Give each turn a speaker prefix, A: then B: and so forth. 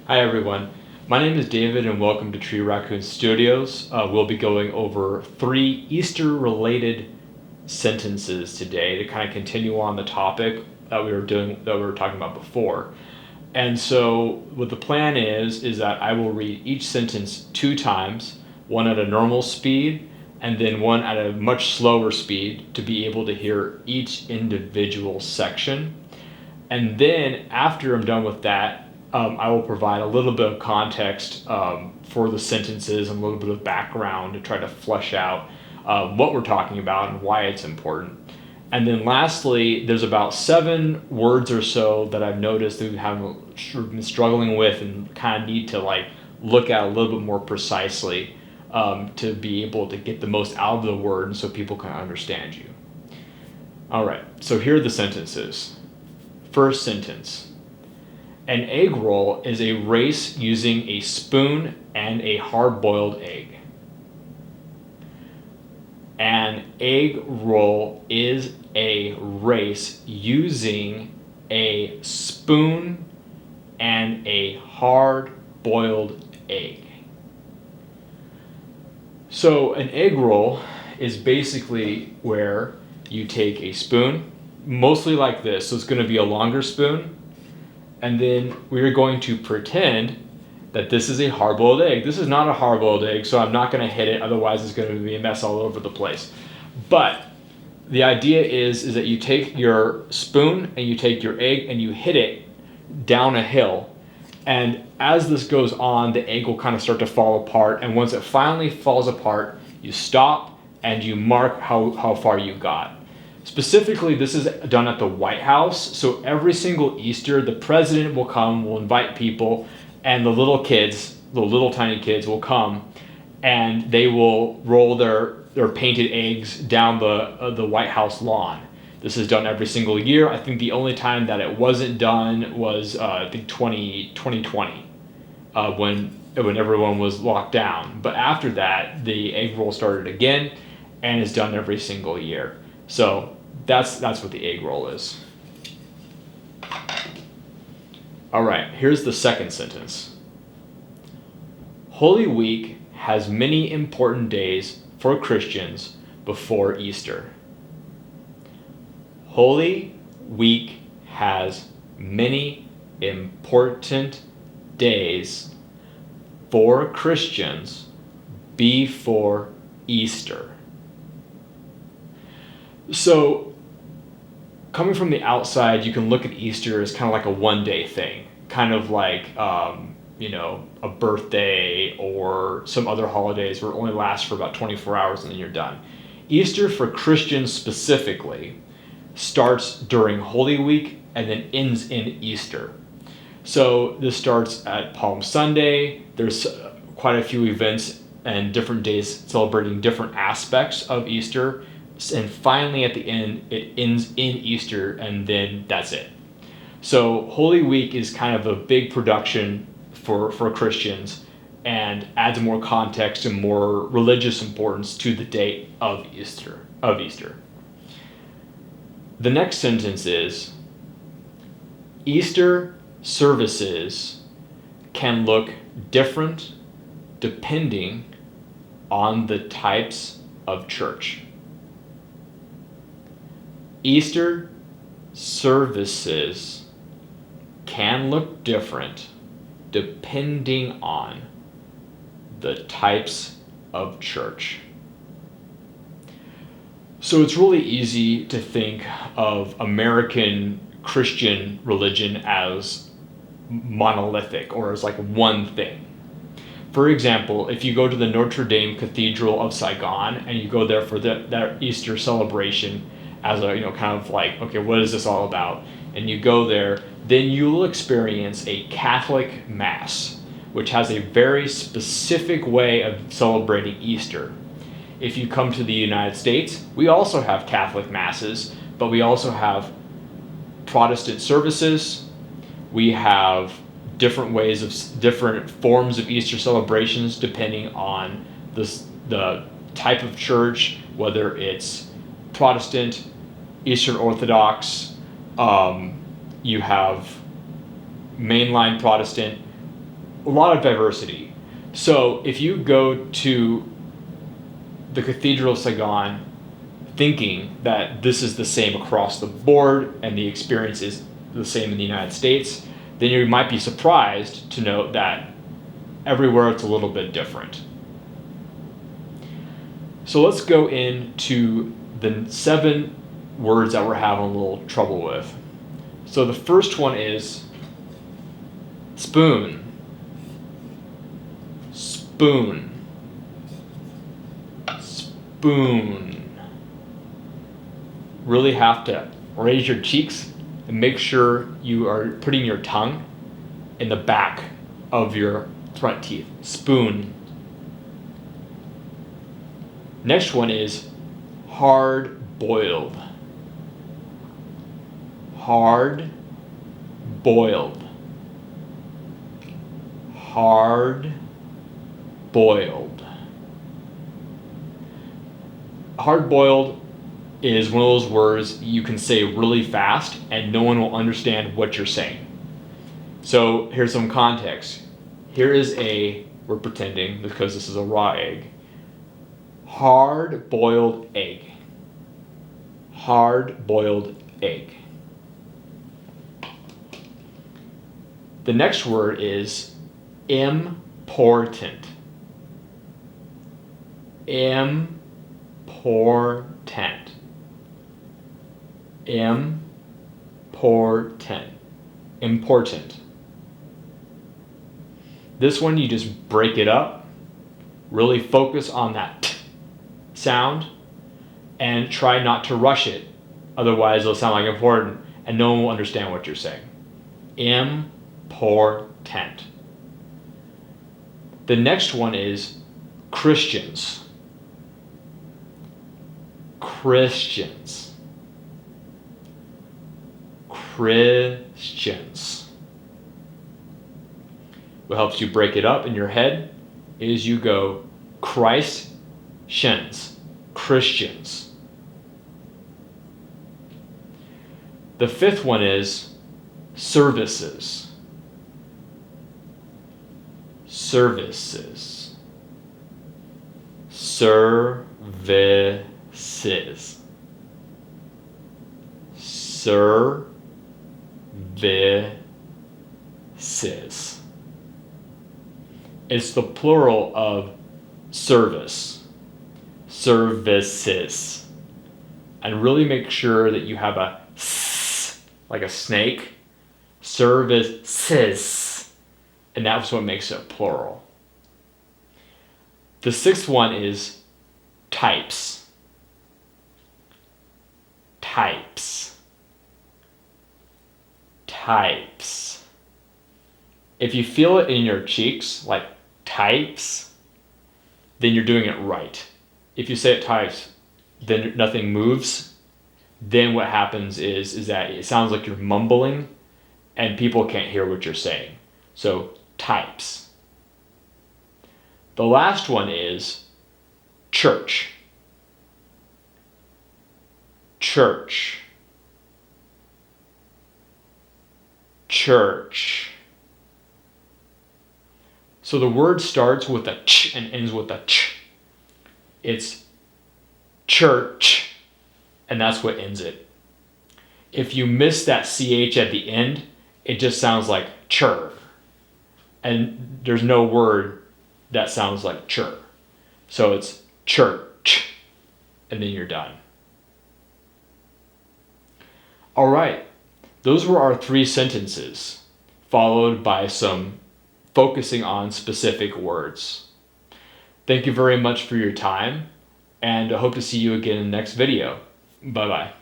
A: Hi everyone, my name is David and welcome to Tree Raccoon Studios. We'll be going over 3 Easter-related sentences today to kind of continue on the topic that we were talking about before. And so what the plan is that I will read each sentence 2 times, one at a normal speed and then one at a much slower speed to be able to hear each individual section. And then after I'm done with that, I will provide a little bit of context for the sentences and a little bit of background to try to flesh out what we're talking about and why it's important. And then lastly, there's about 7 words or so that I've noticed that we have been struggling with and kind of need to look at a little bit more precisely to be able to get the most out of the word so people can understand you. All right, so here are the sentences. First sentence. An egg roll is a race using a spoon and a hard-boiled egg. An egg roll is a race using a spoon and a hard-boiled egg. So an egg roll is basically where you take a spoon, mostly like this, so it's going to be a longer spoon, and then we're going to pretend that this is a hard-boiled egg. This is not a hard-boiled egg, so I'm not going to hit it, otherwise it's going to be a mess all over the place. But the idea is that you take your spoon and you take your egg and you hit it down a hill, and as this goes on, the egg will kind of start to fall apart, and once it finally falls apart, you stop and you mark how far you got. Specifically, this is done at the White House, so every single Easter, the president will come, will invite people, and the little tiny kids will come, and they will roll their painted eggs down the White House lawn. This is done every single year. I think the only time that it wasn't done was, I think 2020, when everyone was locked down. But after that, the egg roll started again, and is done every single year. So that's what the egg roll is. All right, here's the second sentence. Holy Week has many important days for Christians before Easter. Holy Week has many important days for Christians before Easter. So, coming from the outside, you can look at Easter as kind of like a one-day thing, kind of like, a birthday or some other holidays where it only lasts for about 24 hours and then you're done. Easter for Christians specifically starts during Holy Week and then ends in Easter. So this starts at Palm Sunday. There's quite a few events and different days celebrating different aspects of Easter. And finally, at the end, it ends in Easter, and then that's it. So Holy Week is kind of a big production for Christians and adds more context and more religious importance to the date of Easter. The next sentence is, Easter services can look different depending on the types of church. Easter services can look different depending on the types of church. So it's really easy to think of American Christian religion as monolithic or as like one thing. For example, if you go to the Notre Dame Cathedral of Saigon and you go there for that Easter celebration as a, kind of like, okay, what is this all about? And you go there, then you will experience a Catholic Mass, which has a very specific way of celebrating Easter. If you come to the United States, we also have Catholic Masses, but we also have Protestant services. We have different forms of Easter celebrations depending on the type of church, whether it's Protestant, Eastern Orthodox, you have mainline Protestant, a lot of diversity. So if you go to the Cathedral of Saigon thinking that this is the same across the board and the experience is the same in the United States, then you might be surprised to note that everywhere it's a little bit different. So let's go into the 7 words that we're having a little trouble with. So the first one is spoon. Spoon. Spoon. Really have to raise your cheeks and make sure you are putting your tongue in the back of your front teeth. Spoon. Next one is hard-boiled. Hard-boiled. Hard-boiled. Hard-boiled is one of those words you can say really fast and no one will understand what you're saying. So here's some context. We're pretending because this is a raw egg. Hard-boiled egg. Hard-boiled egg. The next word is important. Important. Important. Important. This one you just break it up, really focus on that t sound, and try not to rush it. Otherwise it'll sound like important and no one will understand what you're saying. Important. The next one is Christians. Christians. Christians. What helps you break it up in your head is you go Christians. Christians. The 5th one is services. Services. Services. Services. It's the plural of service. Services. And really make sure that you have a s, like a snake. Services. And that's what makes it plural. The 6th one is types. Types. Types. If you feel it in your cheeks, like types, then you're doing it right. If you say it types, then nothing moves, then what happens is that it sounds like you're mumbling and people can't hear what you're saying. So types. The last one is church. Church. Church. So the word starts with a ch and ends with a ch. It's church, and that's what ends it. If you miss that ch at the end, it just sounds like chur. And there's no word that sounds like chur. So it's church, and then you're done. All right, those were our 3 sentences, followed by some focusing on specific words. Thank you very much for your time, and I hope to see you again in the next video. Bye-bye.